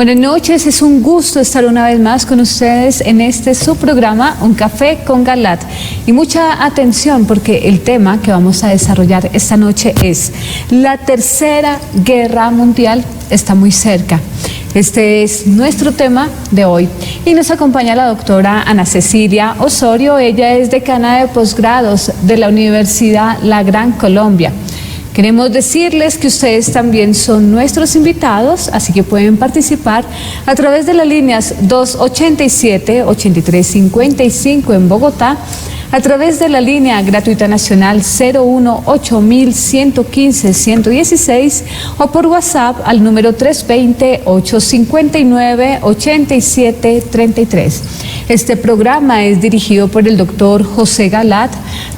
Buenas noches, es un gusto estar una vez más con ustedes en este su programa, Un Café con Galat. Y mucha atención porque el tema que vamos a desarrollar esta noche es la Tercera Guerra Mundial está muy cerca. Este es nuestro tema de hoy y nos acompaña la doctora Ana Cecilia Osorio. Ella es decana de posgrados de la Universidad La Gran Colombia. Queremos decirles que ustedes también son nuestros invitados, así que pueden participar a través de las líneas 287-8355 en Bogotá, a través de la línea gratuita nacional 01-8115-116 o por WhatsApp al número 320-859-8733. Este programa es dirigido por el doctor José Galat,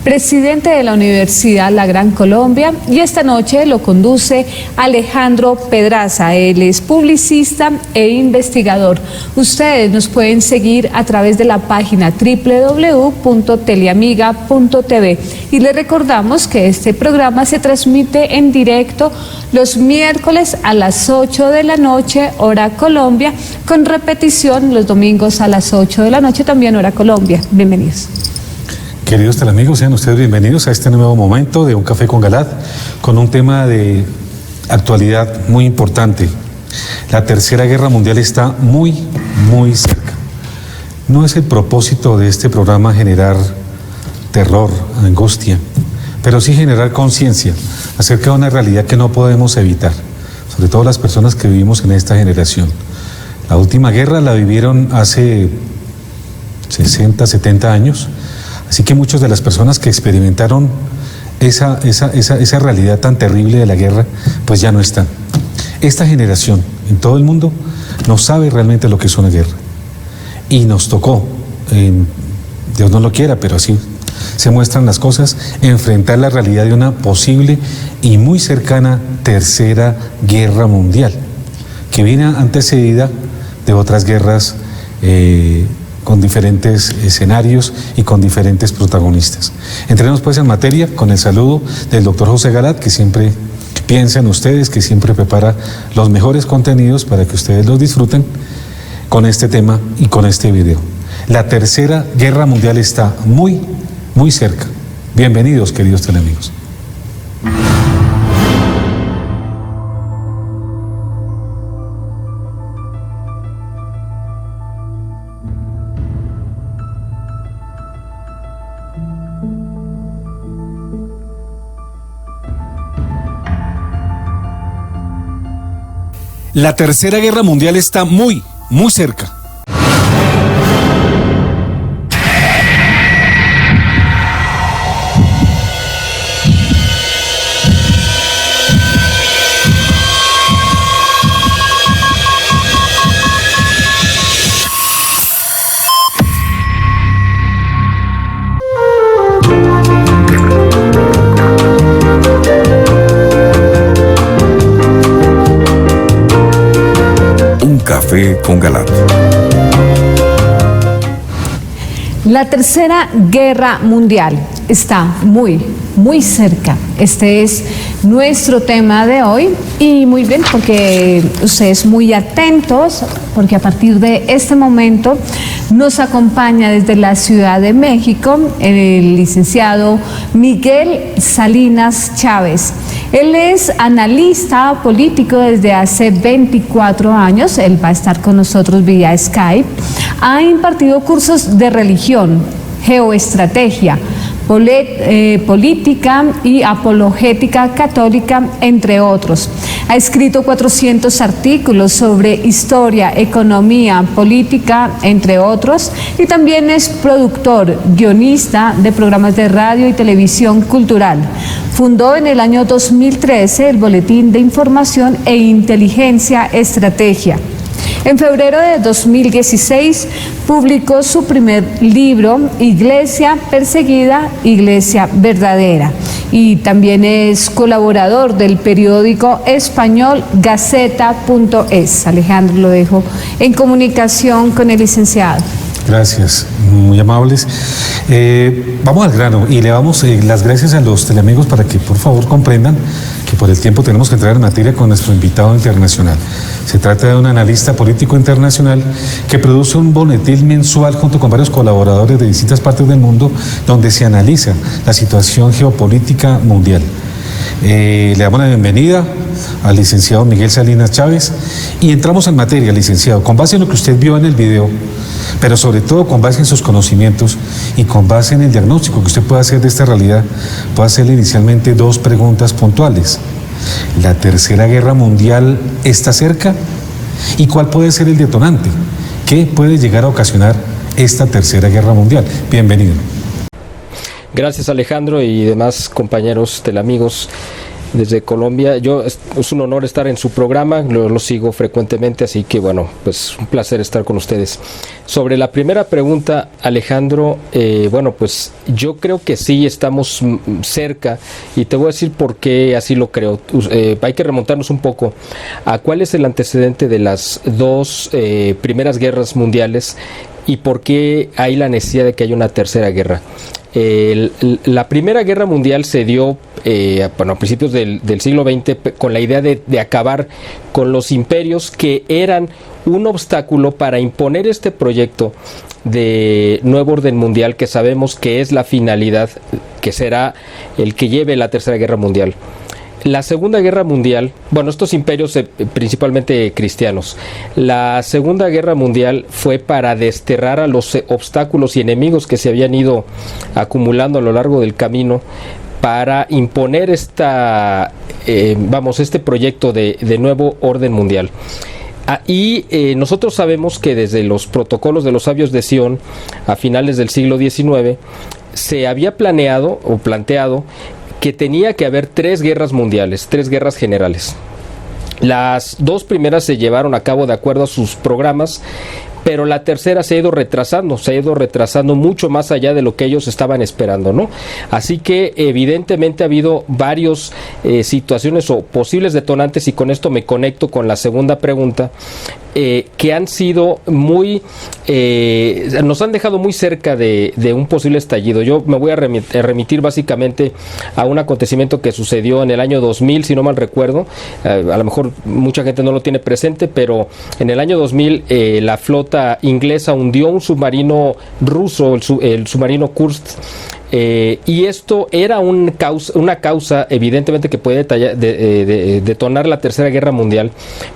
presidente de la Universidad La Gran Colombia, y esta noche lo conduce Alejandro Pedraza. Él es publicista e investigador. Ustedes nos pueden seguir a través de la página www.teleamiga.tv y les recordamos que este programa se transmite en directo los miércoles a las 8 de la noche, hora Colombia, con repetición los domingos a las 8 de la noche, también hora Colombia. Bienvenidos. Queridos teleamigos, sean ustedes bienvenidos a este nuevo momento de Un Café con Galat, con un tema de actualidad muy importante. La Tercera Guerra Mundial está muy cerca. No es el propósito de este programa generar terror, angustia, pero sí generar conciencia acerca de una realidad que no podemos evitar, sobre todo las personas que vivimos en esta generación. La última guerra la vivieron hace 60, 70 años, así que muchas de las personas que experimentaron esa realidad tan terrible de la guerra, pues ya no están. Esta generación en todo el mundo no sabe realmente lo que es una guerra. Y nos tocó, Dios no lo quiera, pero así se muestran las cosas, enfrentar la realidad de una posible y muy cercana Tercera Guerra Mundial, que viene antecedida de otras guerras con diferentes escenarios y con diferentes protagonistas. Entremos pues en materia con el saludo del doctor José Galat, que siempre piensa en ustedes, que siempre prepara los mejores contenidos para que ustedes los disfruten con este tema y con este video. La Tercera Guerra Mundial está muy cerca. Bienvenidos, queridos teleamigos. La Tercera Guerra Mundial está muy cerca. Café con Galat. La Tercera Guerra Mundial está muy cerca. Este es nuestro tema de hoy y muy bien porque ustedes muy atentos porque a partir de este momento nos acompaña desde la Ciudad de México el licenciado Miguel Salinas Chávez. Él es analista político desde hace 24 años, él va a estar con nosotros vía Skype. Ha impartido cursos de religión, geoestrategia, política y apologética católica, entre otros. Ha escrito 400 artículos sobre historia, economía, política, entre otros, y también es productor, guionista de programas de radio y televisión cultural. Fundó en el año 2013 el Boletín de Información e Inteligencia Estrategia. En febrero de 2016 publicó su primer libro, Iglesia Perseguida, Iglesia Verdadera, y también es colaborador del periódico español Gaceta.es. Alejandro, lo dejo en comunicación con el licenciado. Gracias, muy amables. Vamos al grano y le damos las gracias a los teleamigos para que por favor comprendan que porque por el tiempo tenemos que entrar en materia con nuestro invitado internacional. Se trata de un analista político internacional que produce un boletín mensual junto con varios colaboradores de distintas partes del mundo donde se analiza la situación geopolítica mundial. Le damos la bienvenida al licenciado Miguel Salinas Chávez y entramos en materia, licenciado, con base en lo que usted vio en el video, pero sobre todo con base en sus conocimientos y con base en el diagnóstico que usted puede hacer de esta realidad. Puedo hacerle inicialmente dos preguntas puntuales. ¿La Tercera Guerra Mundial está cerca? ¿Y cuál puede ser el detonante? ¿Qué puede llegar a ocasionar esta Tercera Guerra Mundial? Bienvenido. Gracias, Alejandro, y demás compañeros telamigos desde Colombia. Es un honor estar en su programa, lo sigo frecuentemente, así que bueno, pues un placer estar con ustedes. Sobre la primera pregunta, Alejandro, bueno, pues yo creo que sí estamos cerca, y te voy a decir por qué así lo creo. Hay que remontarnos un poco a cuál es el antecedente de las dos primeras guerras mundiales y por qué hay la necesidad de que haya una tercera guerra. La Primera Guerra Mundial se dio a principios del siglo XX con la idea de acabar con los imperios que eran un obstáculo para imponer este proyecto de nuevo orden mundial que sabemos que es la finalidad, que será el que lleve la Tercera Guerra Mundial. La Segunda Guerra Mundial, bueno, estos imperios principalmente cristianos, la Segunda Guerra Mundial fue para desterrar a los obstáculos y enemigos que se habían ido acumulando a lo largo del camino para imponer este proyecto de nuevo orden mundial. Y nosotros sabemos que desde los protocolos de los sabios de Sion a finales del siglo XIX se había planeado o planteado que tenía que haber 3 guerras mundiales, 3 guerras generales. Las dos primeras se llevaron a cabo de acuerdo a sus programas, pero la tercera se ha ido retrasando mucho más allá de lo que ellos estaban esperando, ¿no? Así que evidentemente ha habido varias situaciones o posibles detonantes, y con esto me conecto con la segunda pregunta, que han sido nos han dejado muy cerca de un posible estallido. Yo me voy a remitir básicamente a un acontecimiento que sucedió en el año 2000, si no mal recuerdo. A lo mejor mucha gente no lo tiene presente, pero en el año 2000 la flota inglesa hundió un submarino ruso, el submarino Kursk. Y esto era una causa evidentemente que puede detonar la Tercera Guerra Mundial,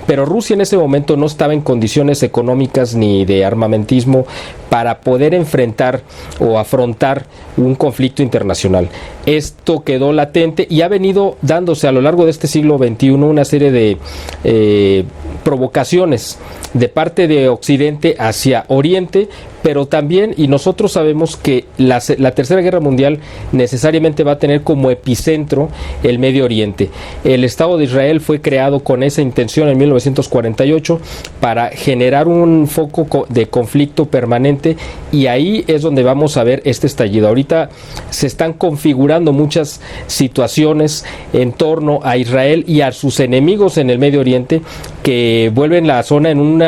pero Rusia en ese momento no estaba en condiciones económicas ni de armamentismo para poder enfrentar o afrontar un conflicto internacional. Esto quedó latente y ha venido dándose a lo largo de este siglo XXI una serie de provocaciones de parte de Occidente hacia Oriente, pero también, y nosotros sabemos que la Tercera Guerra Mundial necesariamente va a tener como epicentro el Medio Oriente. El Estado de Israel fue creado con esa intención en 1948 para generar un foco de conflicto permanente, y ahí es donde vamos a ver este estallido. Ahorita se están configurando muchas situaciones en torno a Israel y a sus enemigos en el Medio Oriente, que vuelven la zona en un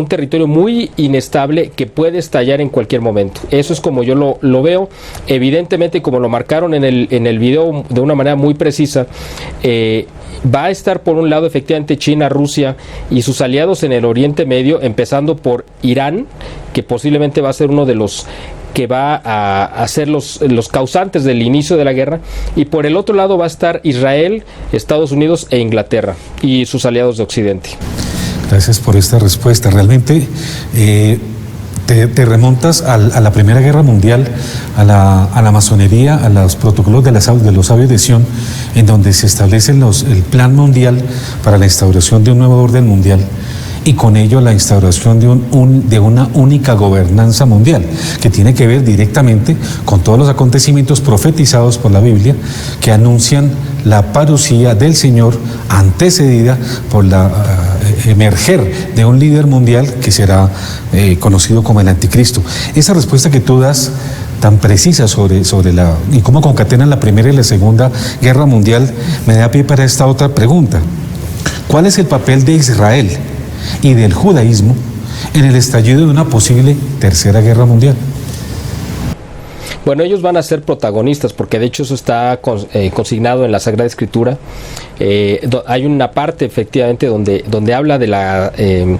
territorio muy inestable que puede estallar en cualquier momento. Eso es como yo lo veo. Evidentemente, como lo marcaron en el video de una manera muy precisa, va a estar por un lado efectivamente China, Rusia y sus aliados en el Oriente Medio, empezando por Irán, que posiblemente va a ser uno de los que va a ser los causantes del inicio de la guerra, y por el otro lado va a estar Israel, Estados Unidos e Inglaterra y sus aliados de Occidente. Gracias por esta respuesta. Realmente te remontas a la Primera Guerra Mundial, a la masonería, a los protocolos de los sabios de Sion, en donde se establecen el plan mundial para la instauración de un nuevo orden mundial, y con ello la instauración de una única gobernanza mundial, que tiene que ver directamente con todos los acontecimientos profetizados por la Biblia, que anuncian la parucía del Señor, antecedida por la emerger de un líder mundial que será conocido como el Anticristo. Esa respuesta que tú das tan precisa sobre y cómo concatenan la Primera y la Segunda Guerra Mundial me da pie para esta otra pregunta. ¿Cuál es el papel de Israel y del judaísmo en el estallido de una posible Tercera Guerra Mundial? Bueno, ellos van a ser protagonistas porque de hecho eso está consignado en la Sagrada Escritura. Hay una parte efectivamente donde habla de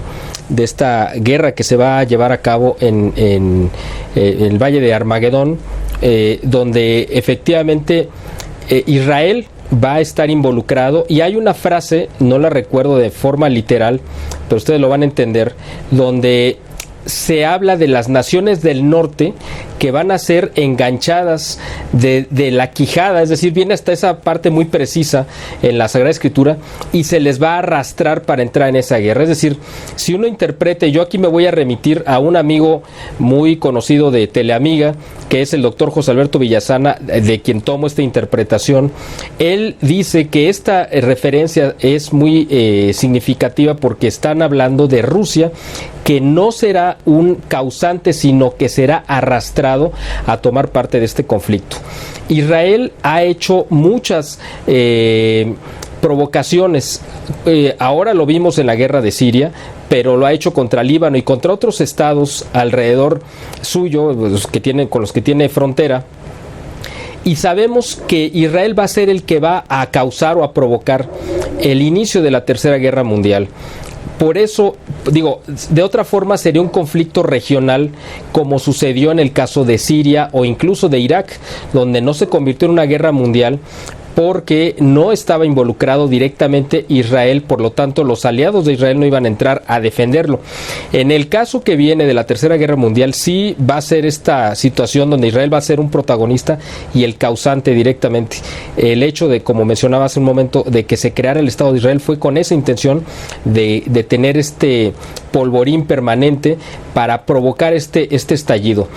esta guerra que se va a llevar a cabo en el Valle de Armagedón, donde efectivamente Israel va a estar involucrado, y hay una frase, no la recuerdo de forma literal, pero ustedes lo van a entender, donde se habla de las naciones del norte que van a ser enganchadas de la quijada, es decir, viene hasta esa parte muy precisa en la Sagrada Escritura, y se les va a arrastrar para entrar en esa guerra. Es decir, si uno interprete, yo aquí me voy a remitir a un amigo muy conocido de Teleamiga, que es el doctor José Alberto Villasana, de quien tomo esta interpretación. Él dice que esta referencia es muy significativa porque están hablando de Rusia, que no será un causante, sino que será arrastrado a tomar parte de este conflicto. Israel ha hecho muchas provocaciones, ahora lo vimos en la guerra de Siria, pero lo ha hecho contra Líbano y contra otros estados alrededor suyo, con los que tiene frontera. Y sabemos que Israel va a ser el que va a causar o a provocar el inicio de la Tercera Guerra Mundial. Por eso, digo, de otra forma sería un conflicto regional, como sucedió en el caso de Siria o incluso de Irak, donde no se convirtió en una guerra mundial porque no estaba involucrado directamente Israel, por lo tanto los aliados de Israel no iban a entrar a defenderlo. En el caso que viene de la Tercera Guerra Mundial, sí va a ser esta situación donde Israel va a ser un protagonista y el causante directamente. El hecho de, como mencionaba hace un momento, de que se creara el Estado de Israel fue con esa intención de tener este polvorín permanente para provocar este estallido.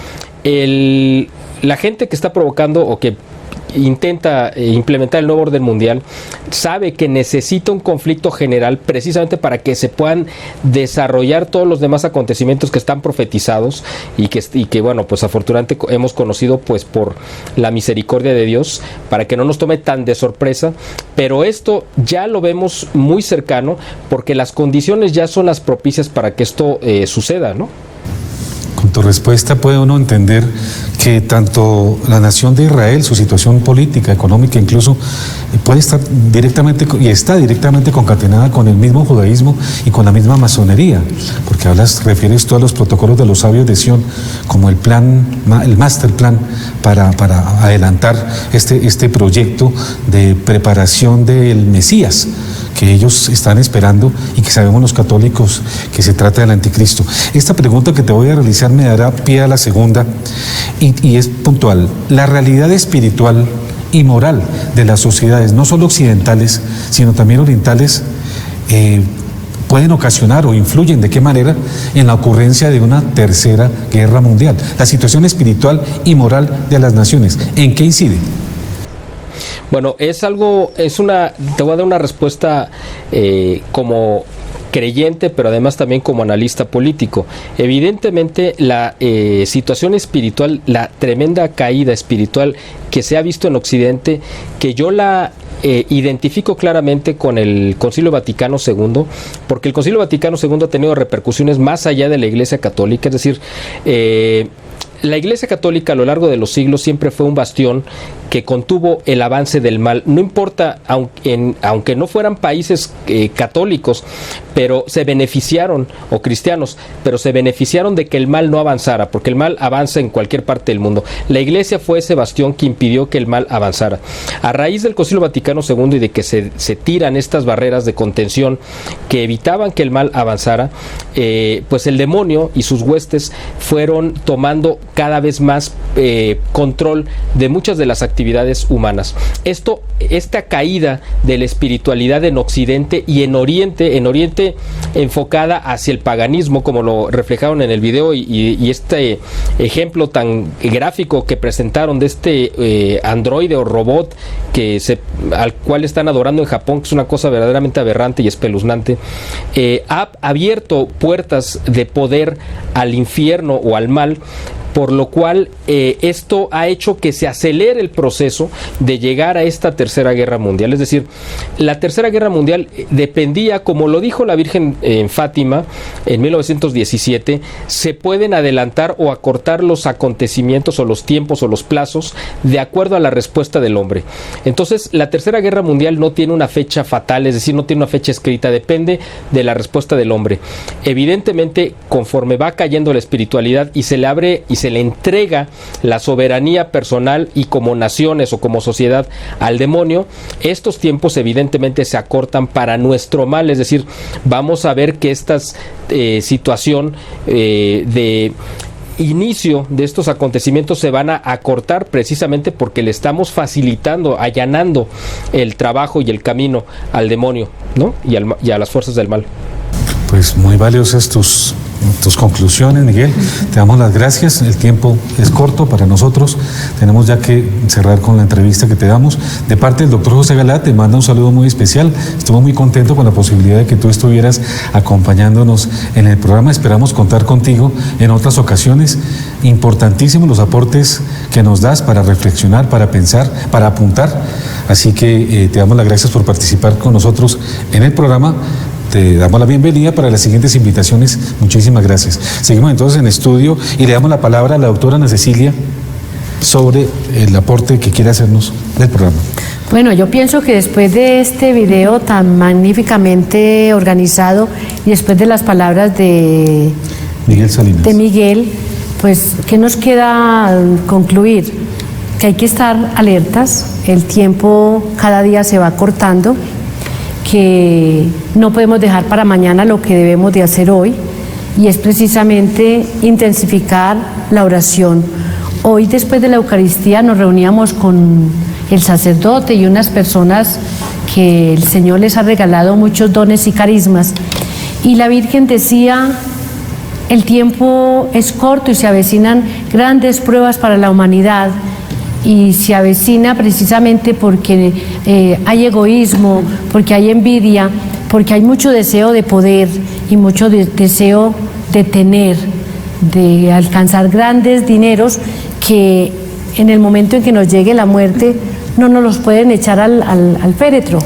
La gente que está provocando o que intenta implementar el nuevo orden mundial sabe que necesita un conflicto general precisamente para que se puedan desarrollar todos los demás acontecimientos que están profetizados y que bueno, pues afortunadamente hemos conocido pues por la misericordia de Dios, para que no nos tome tan de sorpresa, pero esto ya lo vemos muy cercano porque las condiciones ya son las propicias para que esto suceda, ¿no? Con tu respuesta puede uno entender que tanto la nación de Israel, su situación política, económica, incluso puede estar directamente y está directamente concatenada con el mismo judaísmo y con la misma masonería, porque refieres tú a los protocolos de los sabios de Sion como el master plan para adelantar este proyecto de preparación del Mesías que ellos están esperando y que sabemos los católicos que se trata del anticristo. Esta pregunta que te voy a realizar me dará pie a la segunda y es puntual. La realidad espiritual y moral de las sociedades, no solo occidentales, sino también orientales, pueden ocasionar o influyen de qué manera en la ocurrencia de una tercera guerra mundial. La situación espiritual y moral de las naciones, ¿en qué incide? Bueno, te voy a dar una respuesta como creyente, pero además también como analista político. Evidentemente la situación espiritual, la tremenda caída espiritual que se ha visto en Occidente, que yo la identifico claramente con el Concilio Vaticano II, porque el Concilio Vaticano II ha tenido repercusiones más allá de la Iglesia Católica, es decir, la Iglesia Católica a lo largo de los siglos siempre fue un bastión que contuvo el avance del mal. No importa, aunque no fueran países católicos, pero se beneficiaron, o cristianos, pero se beneficiaron de que el mal no avanzara, porque el mal avanza en cualquier parte del mundo. La Iglesia fue ese bastión que impidió que el mal avanzara. A raíz del Concilio Vaticano II y de que se tiran estas barreras de contención que evitaban que el mal avanzara, pues el demonio y sus huestes fueron tomando cada vez más control de muchas de las actividades humanas. Esta caída de la espiritualidad en Occidente y en Oriente enfocada hacia el paganismo, como lo reflejaron en el video y este ejemplo tan gráfico que presentaron de este androide o robot al cual están adorando en Japón, que es una cosa verdaderamente aberrante y espeluznante, ha abierto puertas de poder al infierno o al mal, por lo cual esto ha hecho que se acelere el proceso de llegar a esta tercera guerra mundial. Es decir, la tercera guerra mundial dependía, como lo dijo la Virgen en Fátima en 1917, se pueden adelantar o acortar los acontecimientos o los tiempos o los plazos de acuerdo a la respuesta del hombre. Entonces, la tercera guerra mundial no tiene una fecha fatal, es decir, no tiene una fecha escrita, depende de la respuesta del hombre. Evidentemente, conforme va cayendo la espiritualidad y se le abre y se le entrega la soberanía personal y como naciones o como sociedad al demonio, estos tiempos evidentemente se acortan para nuestro mal, es decir, vamos a ver que esta situación de inicio de estos acontecimientos se van a acortar precisamente porque le estamos facilitando, allanando el trabajo y el camino al demonio, ¿no? y a las fuerzas del mal. Pues muy valiosas tus conclusiones, Miguel. Te damos las gracias. El tiempo es corto para nosotros. Tenemos ya que cerrar con la entrevista que te damos. De parte del doctor José Galá, te manda un saludo muy especial. Estuvo muy contento con la posibilidad de que tú estuvieras acompañándonos en el programa. Esperamos contar contigo en otras ocasiones. Importantísimos los aportes que nos das para reflexionar, para pensar, para apuntar. Así que te damos las gracias por participar con nosotros en el programa. Te damos la bienvenida para las siguientes invitaciones. Muchísimas gracias. Seguimos entonces en estudio y le damos la palabra a la doctora Ana Cecilia sobre el aporte que quiere hacernos del programa. Bueno, yo pienso que después de este video tan magníficamente organizado y después de las palabras de Miguel Salinas, pues, ¿qué nos queda concluir? Que hay que estar alertas, el tiempo cada día se va cortando, que no podemos dejar para mañana lo que debemos de hacer hoy, y es precisamente intensificar la oración. Hoy, después de la Eucaristía, nos reuníamos con el sacerdote y unas personas que el Señor les ha regalado muchos dones y carismas, y la Virgen decía: el tiempo es corto y se avecinan grandes pruebas para la humanidad. Y se avecina precisamente porque hay egoísmo, porque hay envidia, porque hay mucho deseo de poder y mucho deseo de tener, de alcanzar grandes dineros que en el momento en que nos llegue la muerte no nos los pueden echar al féretro,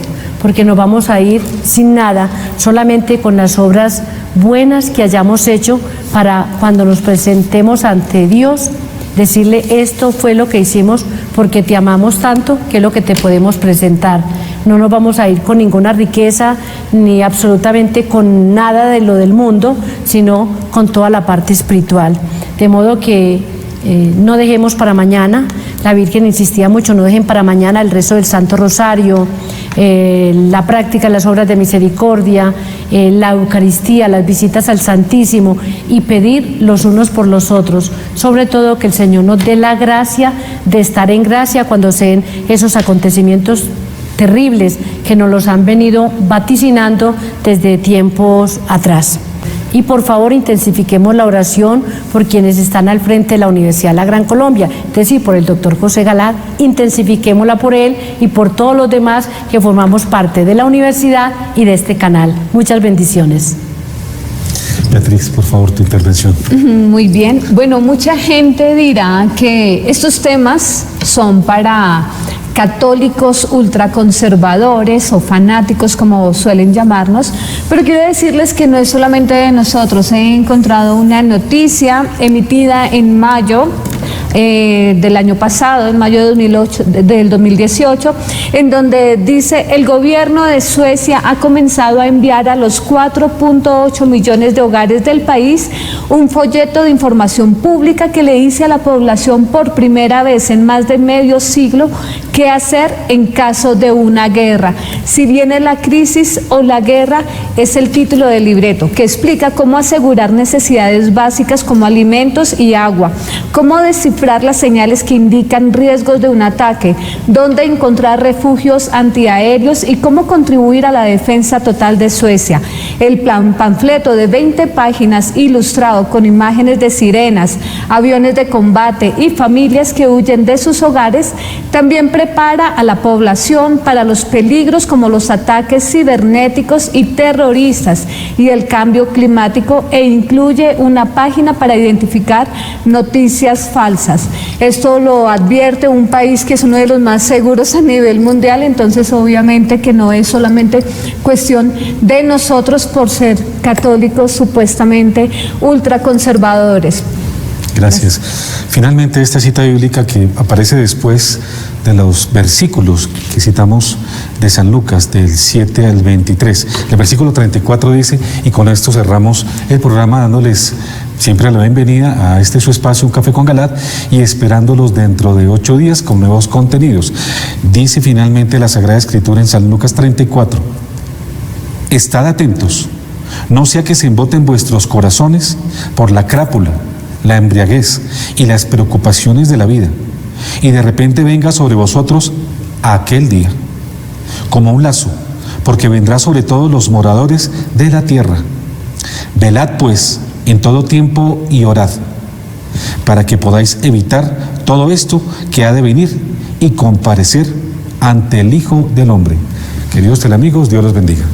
porque nos vamos a ir sin nada, solamente con las obras buenas que hayamos hecho para cuando nos presentemos ante Dios, decirle: esto fue lo que hicimos porque te amamos tanto, que es lo que te podemos presentar. No nos vamos a ir con ninguna riqueza ni absolutamente con nada de lo del mundo, sino con toda la parte espiritual. De modo que no dejemos para mañana. La Virgen insistía mucho: no dejen para mañana el rezo del Santo Rosario, la práctica de las obras de misericordia, la Eucaristía, las visitas al Santísimo, y pedir los unos por los otros. Sobre todo que el Señor nos dé la gracia de estar en gracia cuando se den esos acontecimientos terribles que nos los han venido vaticinando desde tiempos atrás. Y por favor, intensifiquemos la oración por quienes están al frente de la Universidad de la Gran Colombia, es decir, por el doctor José Galá, intensifiquémosla por él y por todos los demás que formamos parte de la universidad y de este canal. Muchas bendiciones. Beatriz, por favor, tu intervención. Muy bien. Bueno, mucha gente dirá que estos temas son para católicos ultraconservadores o fanáticos, como suelen llamarnos, pero quiero decirles que no es solamente de nosotros. He encontrado una noticia emitida en mayo del año pasado, en mayo del 2018, en donde dice: el gobierno de Suecia ha comenzado a enviar a los 4.8 millones de hogares del país un folleto de información pública que le dice a la población por primera vez en más de medio siglo qué hacer en caso de una guerra. Si viene la crisis o la guerra, es el título del libreto, que explica cómo asegurar necesidades básicas como alimentos y agua, cómo descifrar las señales que indican riesgos de un ataque, dónde encontrar refugios antiaéreos y cómo contribuir a la defensa total de Suecia. El panfleto de 20 páginas ilustrado con imágenes de sirenas, aviones de combate y familias que huyen de sus hogares también prepara prepara a la población para los peligros como los ataques cibernéticos y terroristas y el cambio climático, e incluye una página para identificar noticias falsas. Esto lo advierte un país que es uno de los más seguros a nivel mundial, entonces obviamente que no es solamente cuestión de nosotros por ser católicos supuestamente ultraconservadores. Gracias. Finalmente, esta cita bíblica que aparece después de los versículos que citamos de San Lucas, del 7 al 23. El versículo 34 dice, y con esto cerramos el programa dándoles siempre la bienvenida a este su espacio, Un Café con Galad, y esperándolos dentro de 8 días con nuevos contenidos. Dice finalmente la Sagrada Escritura en San Lucas 34, estad atentos, no sea que se emboten vuestros corazones por la crápula, la embriaguez y las preocupaciones de la vida, y de repente venga sobre vosotros aquel día, como un lazo, porque vendrá sobre todos los moradores de la tierra. Velad pues en todo tiempo y orad, para que podáis evitar todo esto que ha de venir y comparecer ante el Hijo del Hombre. Queridos teleamigos, Dios los bendiga.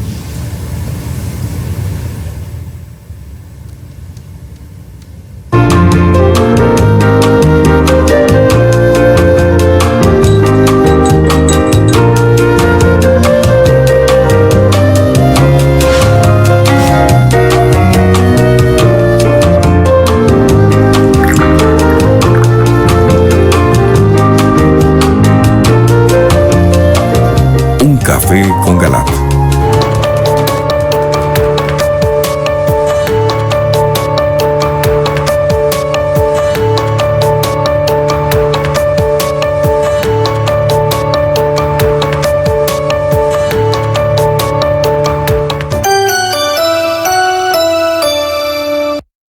Café con Galán.